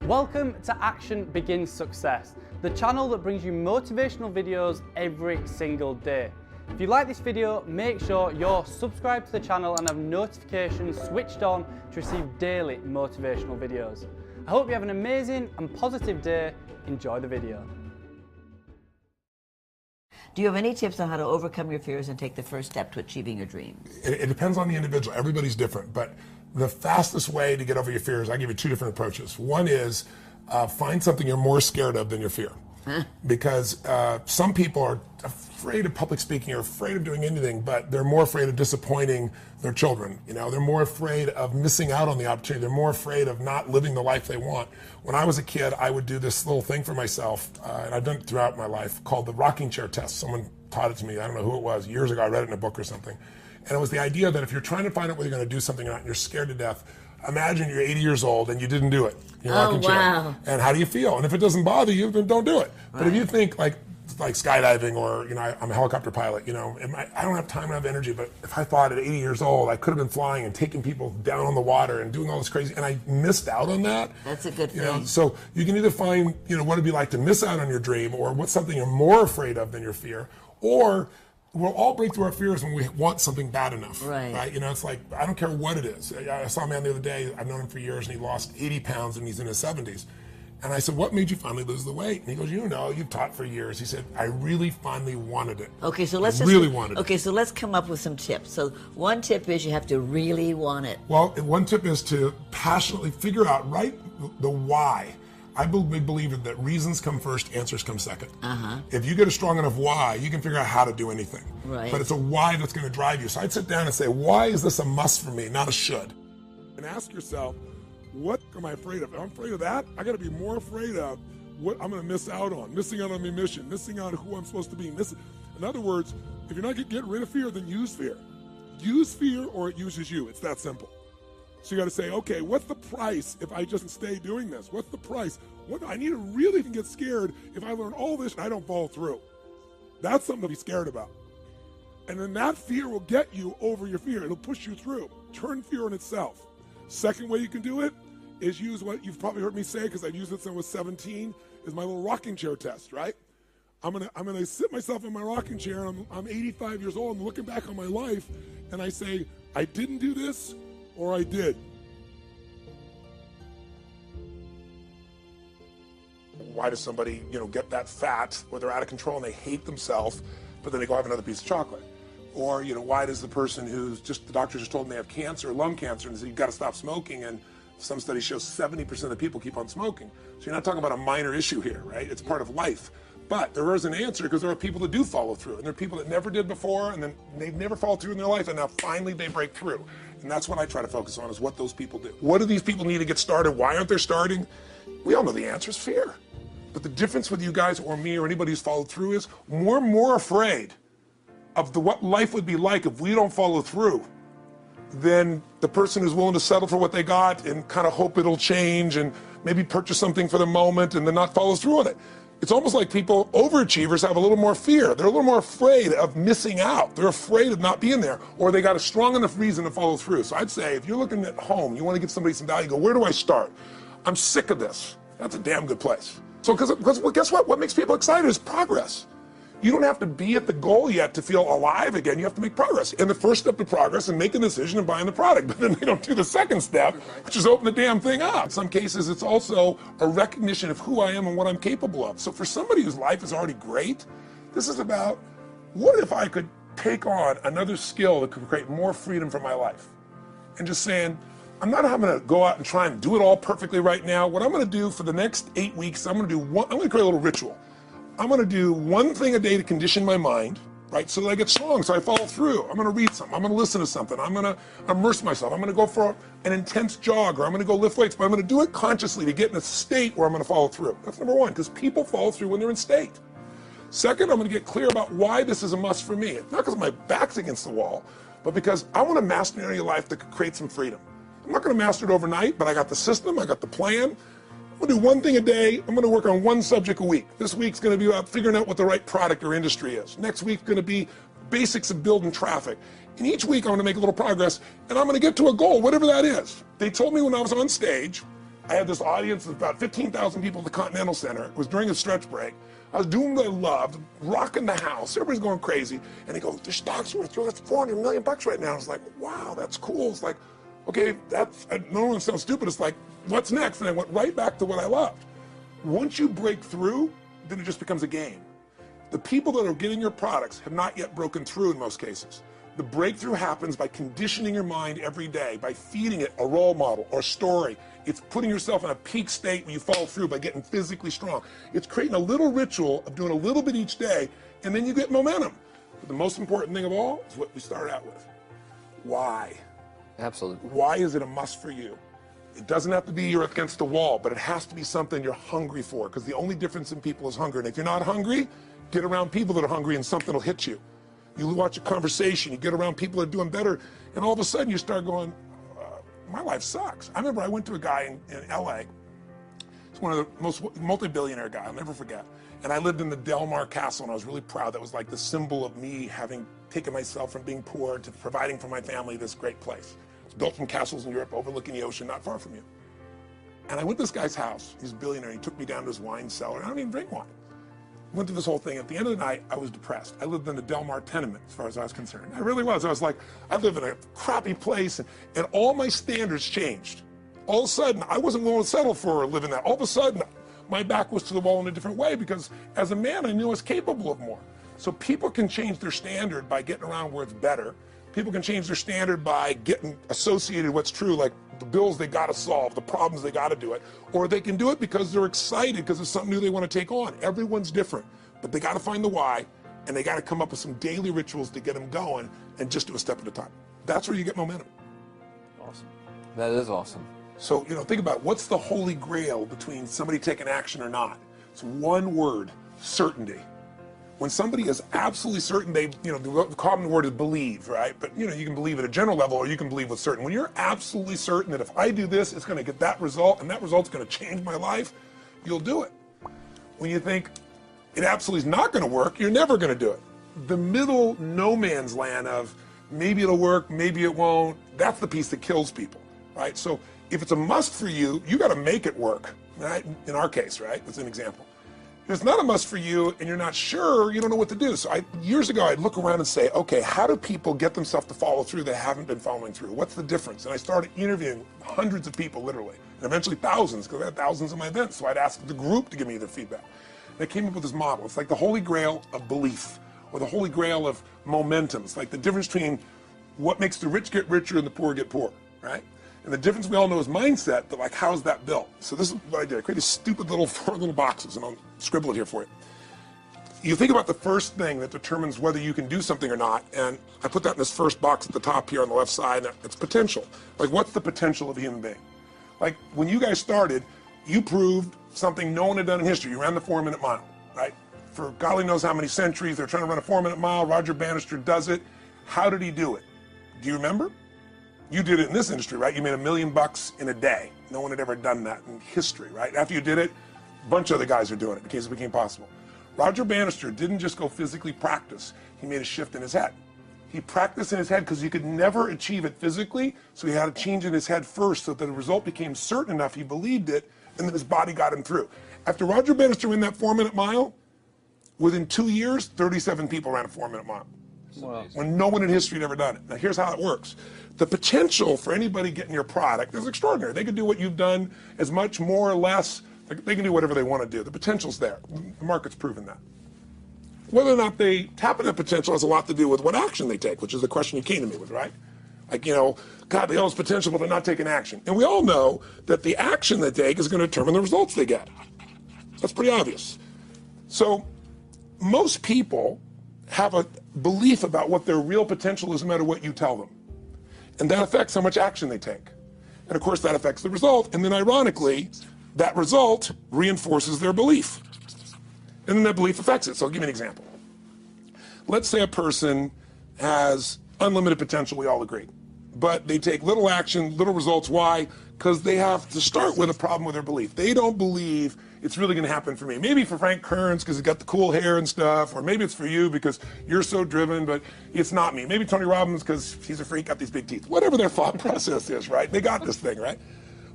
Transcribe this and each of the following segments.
Welcome to Action Begins Success, the channel that brings you motivational videos every single day. If you like this video, make sure you're subscribed to the channel and have notifications switched on to receive daily motivational videos. I hope you have an amazing and positive day. Enjoy the video. Do you have any tips on how to overcome your fears and take the first step to achieving your dreams? It depends on the individual. Everybody's different, but the fastest way to get over your fears, I give you two different approaches. One is find something you're more scared of than your fear. Because some people are afraid of public speaking or afraid of doing anything, but they're more afraid of disappointing their children. You know, they're more afraid of missing out on the opportunity. They're more afraid of not living the life they want. When I was a kid, I would do this little thing for myself, and I've done it throughout my life, called the rocking chair test. Someone taught it to me. I don't know who it was. Years ago, I read it in a book or something. And it was the idea that if you're trying to find out whether you're going to do something or not, and you're scared to death, imagine you're 80 years old and you didn't do it. You're rocking chair. And how do you feel? And if it doesn't bother you, then don't do it. Right. But if you think like skydiving, or, you know, I'm a helicopter pilot, you know, I don't have time, I have energy, but if I thought at 80 years old I could have been flying and taking people down on the water and doing all this crazy, and I missed out on that. That's a good thing. You know, so you can either find, you know, what it'd be like to miss out on your dream, or what's something you're more afraid of than your fear, or we'll all break through our fears when we want something bad enough. Right? You know, it's like, I don't care what it is. I saw a man the other day, I've known him for years, and he lost 80 pounds and he's in his 70s. And I said, what made you finally lose the weight? And he goes, you know, you've taught for years. He said, I really finally wanted it. Okay, so let's so let's come up with some tips. So one tip is you have to really want it. Well, one tip is to passionately figure out, the why. I believe that reasons come first, answers come second. If you get a strong enough why, you can figure out how to do anything. Right. But it's a why that's going to drive you. So I'd sit down and say, why is this a must for me, not a should? And ask yourself, what am I afraid of? If I'm afraid of that, I got to be more afraid of what I'm going to miss out on, missing out on my mission, missing out on who I'm supposed to be. In other words, if you're not going to get rid of fear, then use fear. Use fear or it uses you. It's that simple. So you got to say, okay, what's the price if I just stay doing this? What's the price? What I need to really get scared if I learn all this and I don't follow through. That's something to be scared about. And then that fear will get you over your fear. It'll push you through. Turn fear on itself. Second way you can do it is use what you've probably heard me say, because I've used it since I was 17, is my little rocking chair test, right? I'm gonna sit myself in my rocking chair, and I'm 85 years old, I'm looking back on my life, and I say, I didn't do this, or I did. Why does somebody, you know, get that fat where they're out of control and they hate themselves, but then they go have another piece of chocolate? Or, you know, why does the person who's the doctor just told them they have cancer, lung cancer, and said you've got to stop smoking, and some studies show 70% of people keep on smoking. So you're not talking about a minor issue here, right? It's part of life. But there is an answer, because there are people that do follow through, and there are people that never did before, and then they've never followed through in their life, and now finally they break through. And that's what I try to focus on, is what those people do. What do these people need to get started? Why aren't they starting? We all know the answer is fear. But the difference with you guys or me or anybody who's followed through is we're more afraid of what life would be like if we don't follow through than the person who's willing to settle for what they got and kind of hope it'll change and maybe purchase something for the moment and then not follow through on it. It's almost like people, overachievers, have a little more fear. They're a little more afraid of missing out. They're afraid of not being there, or they got a strong enough reason to follow through. So I'd say, if you're looking at home, you want to give somebody some value, go, where do I start? I'm sick of this. That's a damn good place. So, because guess what? What makes people excited is progress. You don't have to be at the goal yet to feel alive again. You have to make progress. And the first step to progress is making a decision and buying the product. But then they don't do the second step, which is open the damn thing up. In some cases, it's also a recognition of who I am and what I'm capable of. So for somebody whose life is already great, this is about, what if I could take on another skill that could create more freedom for my life? And just saying, I'm not going to go out and try and do it all perfectly right now. What I'm going to do for the next 8 weeks, I'm going to create a little ritual. I'm going to do one thing a day to condition my mind, right, so that I get strong, so I follow through. I'm going to read something. I'm going to listen to something. I'm going to immerse myself. I'm going to go for an intense jog, or I'm going to go lift weights, but I'm going to do it consciously to get in a state where I'm going to follow through. That's number one, because people follow through when they're in state. Second, I'm going to get clear about why this is a must for me. It's not because my back's against the wall, but because I want to master an area of life that could create some freedom. I'm not going to master it overnight, but I got the system, I got the plan. I'm going to do one thing a day. I'm going to work on one subject a week. This week's going to be about figuring out what the right product or industry is. Next week's going to be basics of building traffic. And each week I'm going to make a little progress, and I'm going to get to a goal, whatever that is. They told me when I was on stage I had this audience of about 15,000 people at the Continental Center. It was during a stretch break. I was doing what I loved, rocking the house. Everybody's going crazy. And they go, the stock's worth $400 million right now. I was like, wow, that's cool. It's like, okay, I don't want to sound stupid. It's like, what's next? And I went right back to what I loved. Once you break through, then it just becomes a game. The people that are getting your products have not yet broken through in most cases. The breakthrough happens by conditioning your mind every day, by feeding it a role model or a story. It's putting yourself in a peak state where you follow through by getting physically strong. It's creating a little ritual of doing a little bit each day, and then you get momentum. But the most important thing of all is what we started out with. Why? Absolutely. Why is it a must for you? It doesn't have to be you're against the wall, but it has to be something you're hungry for, because the only difference in people is hunger. And if you're not hungry, get around people that are hungry and something will hit you. You watch a conversation, you get around people that are doing better, and all of a sudden you start going, my life sucks. I remember I went to a guy in LA. He's one of the most multi-billionaire guy, I'll never forget. And I lived in the Del Mar Castle, and I was really proud. That was like the symbol of me having taken myself from being poor to providing for my family this great place. It's built from castles in Europe overlooking the ocean, not far from you. And I went to this guy's house. He's a billionaire. He took me down to his wine cellar. I don't even drink wine. Went through this whole thing. At the end of the night, I was depressed. I lived in the Del Mar tenement, as far as I was concerned. I really was. I was like, I live in a crappy place, and all my standards changed. All of a sudden, I wasn't willing to settle for living that. All of a sudden, my back was to the wall in a different way, because as a man, I knew I was capable of more. So people can change their standard by getting around where it's better. People can change their standard by getting associated with what's true, like the bills they got to solve, the problems they got to do it. Or they can do it because they're excited, because it's something new they want to take on. Everyone's different, but they got to find the why, and they got to come up with some daily rituals to get them going, and just do a step at a time. That's where you get momentum. Awesome. That is awesome. So, think about what's the holy grail between somebody taking action or not. It's one word: certainty. When somebody is absolutely certain, the common word is believe, right? But you can believe at a general level, or you can believe with certain. When you're absolutely certain that if I do this, it's going to get that result, and that result's going to change my life, you'll do it. When you think it absolutely is not going to work, you're never going to do it. The middle no man's land of maybe it'll work, maybe it won't, that's the piece that kills people, right? So if it's a must for you, you got to make it work, right? In our case, right? That's an example. If it's not a must for you and you're not sure, you don't know what to do. So years ago, I'd look around and say, okay, how do people get themselves to follow through that haven't been following through? What's the difference? And I started interviewing hundreds of people, literally, and eventually thousands, because I had thousands of my events. So I'd ask the group to give me their feedback. And I came up with this model. It's like the holy grail of belief, or the holy grail of momentum. It's like the difference between what makes the rich get richer and the poor get poor, right? And the difference we all know is mindset, but like, how's that built? So this is what I did. I created stupid little 4 little boxes, and I'll scribble it here for you. You think about the first thing that determines whether you can do something or not, and I put that in this first box at the top here on the left side, and it's potential. Like, what's the potential of a human being? Like, when you guys started, you proved something no one had done in history. You ran the 4-minute mile, right? For golly knows how many centuries, they're trying to run a 4-minute mile. Roger Bannister does it. How did he do it? Do you remember? You did it in this industry, right? You made $1 million in a day. No one had ever done that in history, right? After you did it, a bunch of other guys are doing it because it became possible. Roger Bannister didn't just go physically practice. He made a shift in his head. He practiced in his head because he could never achieve it physically, so he had to change in his head first so that the result became certain enough he believed it, and then his body got him through. After Roger Bannister ran that 4-minute mile, within 2 years, 37 people ran a 4-minute mile. Wow. When no one in history had ever done it. Now here's how it works. The potential for anybody getting your product is extraordinary. They can do what you've done as much, more or less. They can do whatever they want to do. The potential's there. The market's proven that. Whether or not they tap into potential has a lot to do with what action they take, which is the question you came to me with, right? Like, God, they all have potential, but they're not taking action. And we all know that the action they take is going to determine the results they get. That's pretty obvious. So most people have a belief about what their real potential is no matter what you tell them. And that affects how much action they take. And of course that affects the result. And then ironically, that result reinforces their belief. And then that belief affects it. So I'll give you an example. Let's say a person has unlimited potential, we all agree. But they take little action, little results. Why? Because they have to start with a problem with their belief. They don't believe it's really going to happen for me. Maybe for Frank Kearns because he's got the cool hair and stuff, or maybe it's for you because you're so driven, but it's not me. Maybe Tony Robbins because he's a freak, got these big teeth. Whatever their thought process is, right? They got this thing, right?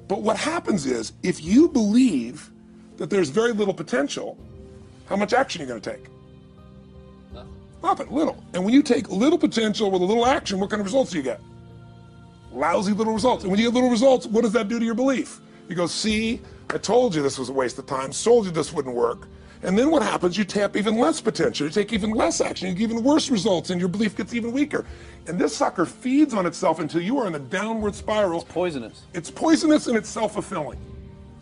But what happens is, if you believe that there's very little potential, how much action are you going to take? Nothing, little. And when you take little potential with a little action, what kind of results do you get? Lousy little results. And when you get little results, what does that do to your belief? You go, see, I told you this was a waste of time, told you this wouldn't work. And then what happens? You tap even less potential, you take even less action, you get even worse results, and your belief gets even weaker. And this sucker feeds on itself until you are in the downward spiral. It's poisonous. It's poisonous and it's self-fulfilling.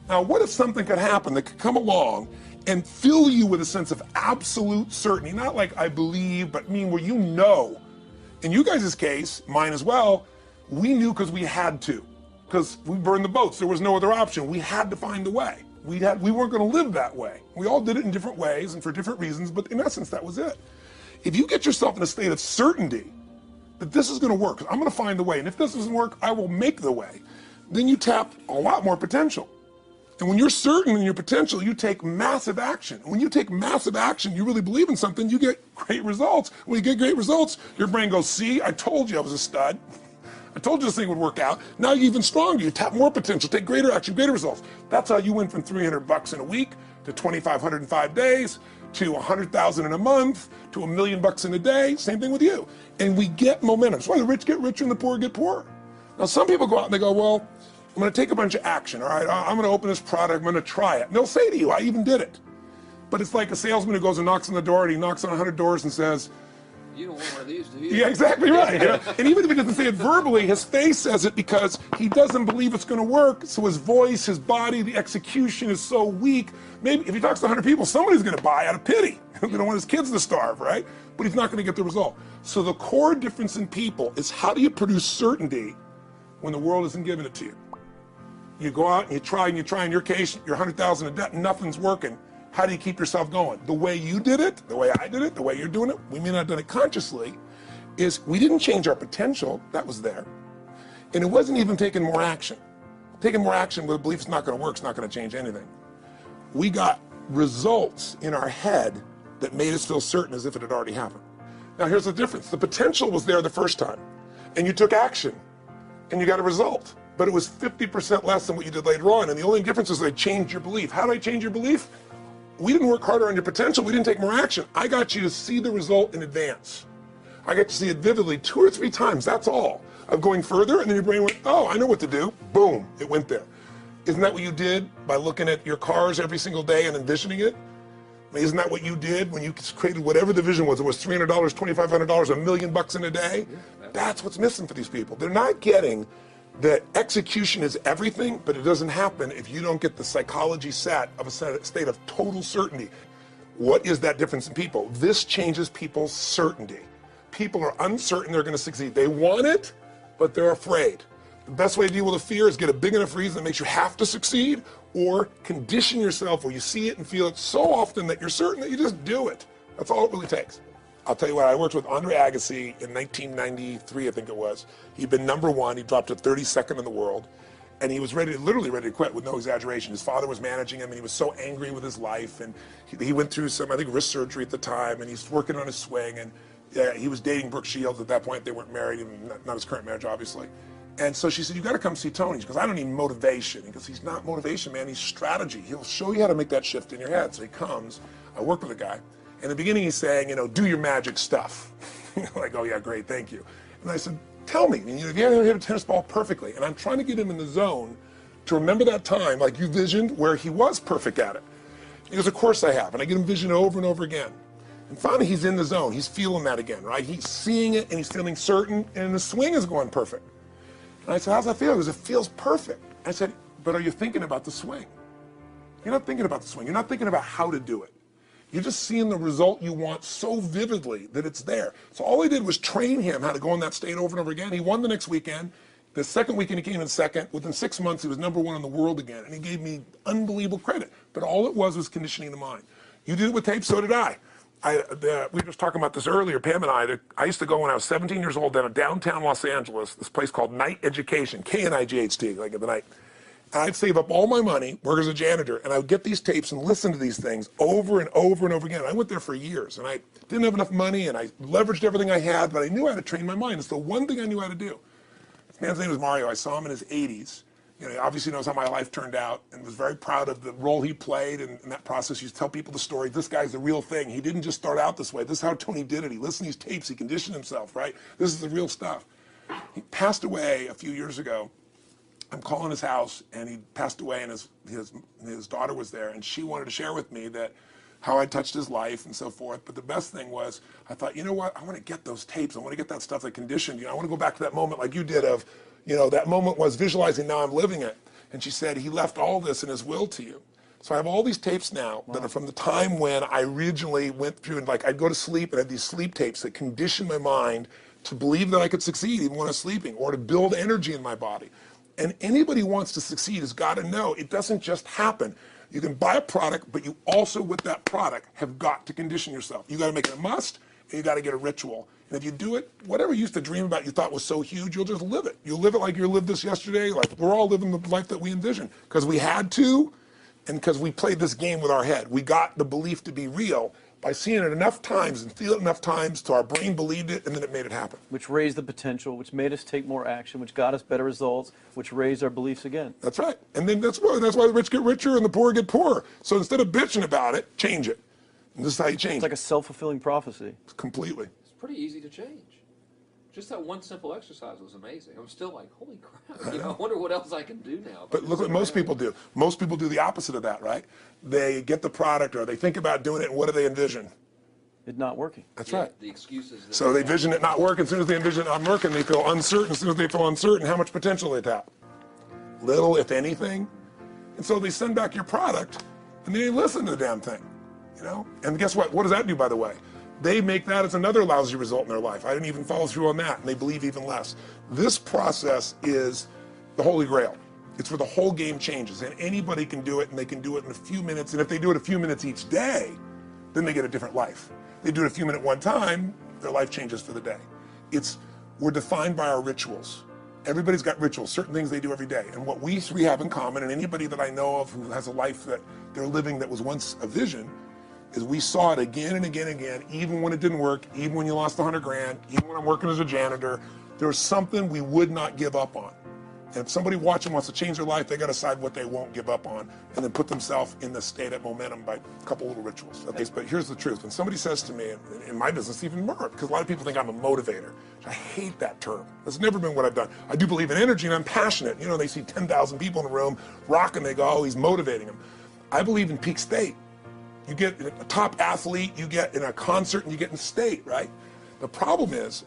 Now, what if something could happen that could come along and fill you with a sense of absolute certainty? Not like I believe, but mean where you know. In you guys' case, mine as well, we knew because we had to. Because we burned the boats. There was no other option. We had to find a way. We weren't going to live that way. We all did it in different ways and for different reasons, but in essence, that was it. If you get yourself in a state of certainty that this is going to work, I'm going to find the way, and if this doesn't work, I will make the way, then you tap a lot more potential. And when you're certain in your potential, you take massive action. When you take massive action, you really believe in something, you get great results. When you get great results, your brain goes, see, I told you I was a stud. I told you this thing would work out. Now you're even stronger. You tap more potential, take greater action, greater results. That's how you went from $300 in a week to $2,500 in 5 days to $100,000 in a month to $1 million in a day. Same thing with you. And we get momentum. That's why the rich get richer and the poor get poorer. Now some people go out and they go, well, I'm going to take a bunch of action. All right, I'm going to open this product. I'm going to try it. And they'll say to you, I even did it. But it's like a salesman who goes and knocks on the door, and he knocks on 100 doors and says, you don't want one of these, do you? yeah, exactly right. You know? And even if he doesn't say it verbally, his face says it because he doesn't believe it's going to work. So his voice, his body, the execution is so weak. Maybe if he talks to 100 people, somebody's going to buy out of pity. They don't want his kids to starve, right? But he's not going to get the result. So the core difference in people is, how do you produce certainty when the world isn't giving it to you? You go out and you try and you try. In your case, you're 100,000 in debt and nothing's working. How do you keep yourself going? The way you did it, the way I did it, the way you're doing it, we may not have done it consciously, is we didn't change our potential. That was there. And it wasn't even taking more action. Taking more action with a belief it's not going to work, it's not going to change anything. We got results in our head that made us feel certain as if it had already happened. Now here's the difference. The potential was there the first time, and you took action, and you got a result. But it was 50% less than what you did later on, and the only difference is they changed your belief. How did I change your belief? We didn't work harder on your potential. We didn't take more action. I got you to see the result in advance. I got to see it vividly 2 or 3 times. That's all. Of going further, and then your brain went, oh, I know what to do. Boom, it went there. Isn't that what you did by looking at your cars every single day and envisioning it? I mean, isn't that what you did when you created whatever the vision was? It was $300, $2,500, $1 million in a day. That's what's missing for these people. They're not getting that execution is everything, but it doesn't happen if you don't get the psychology set of a state of total certainty. What is that difference in people? This changes people's certainty. People are uncertain they're going to succeed. They want it, but they're afraid. The best way to deal with a fear is get a big enough reason that makes you have to succeed, or condition yourself where you see it and feel it so often that you're certain that you just do it. That's all it really takes. I'll tell you what, I worked with Andre Agassi in 1993, I think it was. He'd been #1, he dropped to 32nd in the world, and he was literally ready to quit with no exaggeration. His father was managing him, and he was so angry with his life, and he went through some, I think, wrist surgery at the time, and he's working on his swing, and he was dating Brooke Shields at that point. They weren't married, even not his current marriage, obviously. And so she said, you got to come see Tony. She goes, I don't need motivation. He goes, he's not motivation, man, he's strategy. He'll show you how to make that shift in your head. So he comes, I work with a guy. In the beginning, he's saying, do your magic stuff. Like, oh yeah, great, thank you. And I said, tell me, if you ever hit a tennis ball perfectly, and I'm trying to get him in the zone to remember that time, like you visioned, where he was perfect at it. He goes, of course I have. And I get him vision over and over again. And finally, he's in the zone. He's feeling that again, right? He's seeing it, and he's feeling certain, and the swing is going perfect. And I said, how's that feel? He goes, it feels perfect. I said, but are you thinking about the swing? You're not thinking about the swing. You're not thinking about how to do it. You're just seeing the result you want so vividly that it's there. So all I did was train him how to go in that state over and over again. He won the next weekend. The second weekend, he came in second. Within 6 months, he was #1 in the world again. And he gave me unbelievable credit. But all it was conditioning the mind. You did it with tape, so did I. We were just talking about this earlier, Pam and I used to go when I was 17 years old down to downtown Los Angeles, this place called Night Education, K-N-I-G-H-T, like in the night. And I'd save up all my money, work as a janitor, and I would get these tapes and listen to these things over and over and over again. I went there for years, and I didn't have enough money, and I leveraged everything I had, but I knew how to train my mind. It's the one thing I knew how to do. This man's name was Mario. I saw him in his 80s, You know, he obviously knows how my life turned out and was very proud of the role he played in that process. He used to tell people the story. This guy's the real thing. He didn't just start out this way. This is how Tony did it. He listened to these tapes. He conditioned himself, right? This is the real stuff. He passed away a few years ago. I'm calling his house, and he passed away, and his daughter was there, and she wanted to share with me that how I touched his life and so forth. But the best thing was, I thought, you know what? I want to get those tapes. I want to get that stuff that conditioned you. I want to go back to that moment like you did of, you know, that moment was visualizing, now I'm living it. And she said, he left all this in his will to you. So I have all these tapes now that are from the time when I originally went through, and like I'd go to sleep and I had these sleep tapes that conditioned my mind to believe that I could succeed even when I was sleeping, or to build energy in my body. And anybody who wants to succeed has got to know it doesn't just happen. You can buy a product, but you also, with that product, have got to condition yourself. You got to make it a must, and you got to get a ritual. And if you do it, whatever you used to dream about you thought was so huge, you'll just live it. You'll live it like you lived this yesterday. Like we're all living the life that we envisioned because we had to, and because we played this game with our head. We got the belief to be real by seeing it enough times and feel it enough times till our brain believed it, and then it made it happen. Which raised the potential, which made us take more action, which got us better results, which raised our beliefs again. That's right. And then that's why the rich get richer and the poor get poorer. So instead of bitching about it, change it. And this is how you change It's like a self-fulfilling prophecy. Completely. It's pretty easy to change. Just that one simple exercise was amazing. I'm still like, holy crap, you know, I wonder what else I can do now. But look what most people do. Most people do the opposite of that, right? They get the product or they think about doing it, and what do they envision? It not working. That's right. The excuses. So they envision it not working. As soon as they envision it not working, they feel uncertain. As soon as they feel uncertain, how much potential they tap? Little, if anything. And so they send back your product, and they listen to the damn thing, you know? And guess what? What does that do, by the way? They make that as another lousy result in their life. I didn't even follow through on that, and they believe even less. This process is the holy grail. It's where the whole game changes, and anybody can do it, and they can do it in a few minutes. And if they do it a few minutes each day, then they get a different life. They do it a few minutes one time, their life changes for the day. We're defined by our rituals. Everybody's got rituals, certain things they do every day. And what we three have in common, and anybody that I know of who has a life that they're living that was once a vision, is we saw it again and again and again, even when it didn't work, even when you lost 100 grand, even when I'm working as a janitor, there was something we would not give up on. And if somebody watching wants to change their life, they got to decide what they won't give up on and then put themselves in the state of momentum by a couple little rituals. Okay, but here's the truth. When somebody says to me, in my business even more, because a lot of people think I'm a motivator. I hate that term. That's never been what I've done. I do believe in energy and I'm passionate. You know, they see 10,000 people in a room rocking, they go, oh, he's motivating them. I believe in peak state. You get a top athlete, you get in a concert, and you get in state, right? The problem is,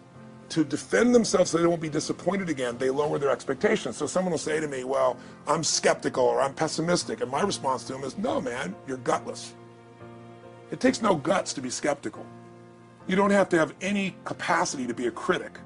to defend themselves so they won't be disappointed again, they lower their expectations. So someone will say to me, well, I'm skeptical or I'm pessimistic. And my response to them is, no, man, you're gutless. It takes no guts to be skeptical. You don't have to have any capacity to be a critic.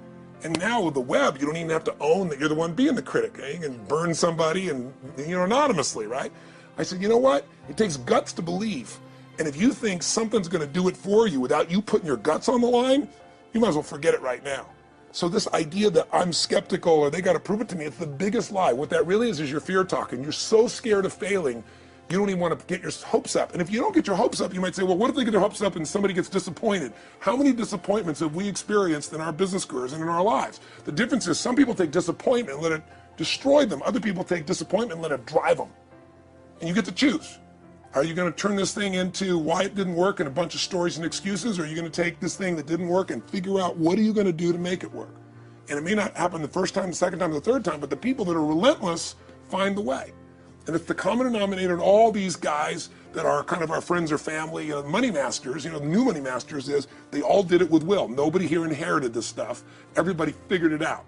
And now with the web, you don't even have to own that you're the one being the critic. You can burn somebody and, you know, anonymously, right? I said, you know what? It takes guts to believe. And if you think something's going to do it for you without you putting your guts on the line, you might as well forget it right now. So this idea that I'm skeptical or they got to prove it to me, it's the biggest lie. What that really is your fear talking. You're so scared of failing, you don't even want to get your hopes up. And if you don't get your hopes up, you might say, well, what if they get their hopes up and somebody gets disappointed? How many disappointments have we experienced in our business careers and in our lives? The difference is some people take disappointment and let it destroy them. Other people take disappointment and let it drive them. And you get to choose. Are you going to turn this thing into why it didn't work and a bunch of stories and excuses? Or are you going to take this thing that didn't work and figure out what are you going to do to make it work? And it may not happen the first time, the second time, the third time, but the people that are relentless find the way. And it's the common denominator in all these guys that are kind of our friends or family, money masters, the new money masters is they all did it with will. Nobody here inherited this stuff. Everybody figured it out.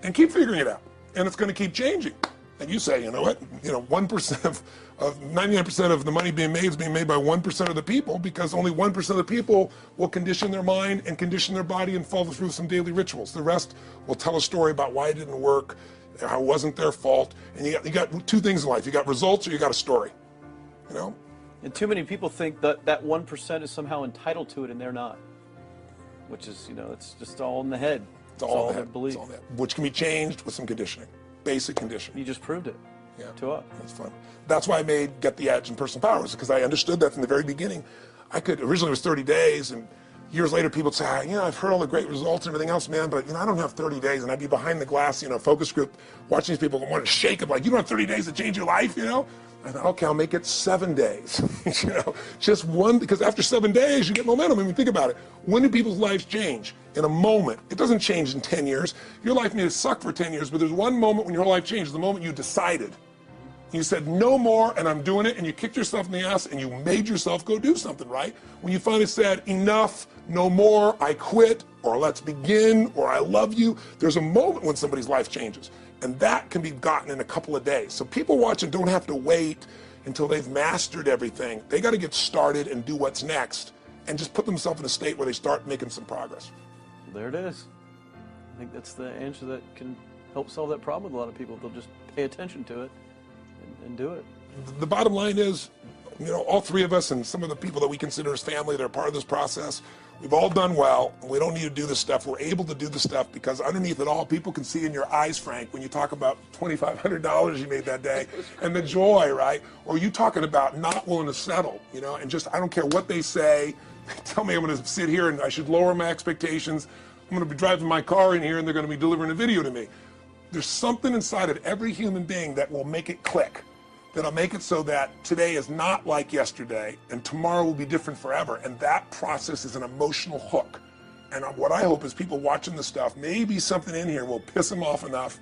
And keep figuring it out. And it's going to keep changing. And you say, you know what, 1% of 99% of the money being made is being made by 1% of the people because only 1% of the people will condition their mind and condition their body and follow through some daily rituals. The rest will tell a story about why it didn't work, how it wasn't their fault. And you got two things in life. You got results or you got a story, And too many people think that that 1% is somehow entitled to it and they're not, which is, it's just all in the head. It's all in the their head. belief. It's all in the head. Which can be changed with some conditioning, basic conditioning. You just proved it. Yeah, to us. That's fun. That's why I made Get the Edge and Personal Powers, because I understood that from the very beginning. Originally it was 30 days, and years later, people would say, I've heard all the great results and everything else, man, but I don't have 30 days. And I'd be behind the glass, focus group, watching these people want to shake them, like, you don't have 30 days to change your life, I thought, okay, I'll make it 7 days. Just one, because after 7 days, you get momentum. I mean, think about it. When do people's lives change? In a moment. It doesn't change in 10 years. Your life may suck for 10 years, but there's one moment when your whole life changes, the moment you decided. You said, no more, and I'm doing it, and you kicked yourself in the ass, and you made yourself go do something, right? When you finally said, enough, no more, I quit, or let's begin, or I love you, there's a moment when somebody's life changes. And that can be gotten in a couple of days. So people watching don't have to wait until they've mastered everything. They got to get started and do what's next, and just put themselves in a state where they start making some progress. There it is. I think that's the answer that can help solve that problem with a lot of people. They'll just pay attention to it and do it. The bottom line is, all three of us and some of the people that we consider as family that are part of this process, we've all done well. We don't need to do this stuff. We're able to do the stuff because underneath it all, people can see in your eyes, Frank, when you talk about $2,500 you made that day and the joy, right? Or you talking about not willing to settle, and just, I don't care what they say. They tell me I'm going to sit here and I should lower my expectations. I'm going to be driving my car in here and they're going to be delivering a video to me. There's something inside of every human being that will make it click. That'll make it so that today is not like yesterday and tomorrow will be different forever. And that process is an emotional hook. And what I hope is people watching this stuff, maybe something in here will piss them off enough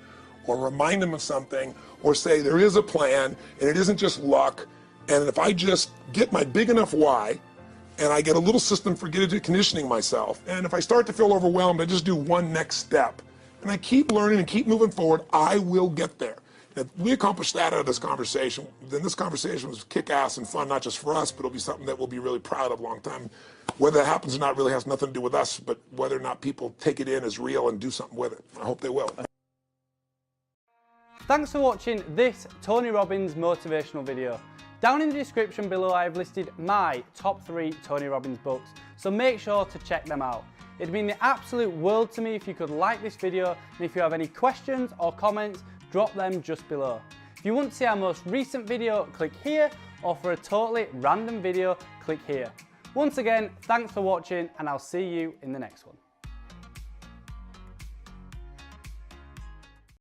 or remind them of something or say there is a plan and it isn't just luck. And if I just get my big enough why and I get a little system for conditioning myself, and if I start to feel overwhelmed, I just do one next step. And I keep learning and keep moving forward, I will get there. If we accomplish that out of this conversation, then this conversation was kick-ass and fun, not just for us, but it'll be something that we'll be really proud of a long time. Whether that happens or not really has nothing to do with us, but whether or not people take it in as real and do something with it. I hope they will. Thanks for watching this Tony Robbins motivational video. Down in the description below, I've listed my top 3 Tony Robbins books, so make sure to check them out. It'd mean the absolute world to me if you could like this video, and if you have any questions or comments, drop them just below. If you want to see our most recent video, click here, or for a totally random video, click here. Once again, thanks for watching, and I'll see you in the next one.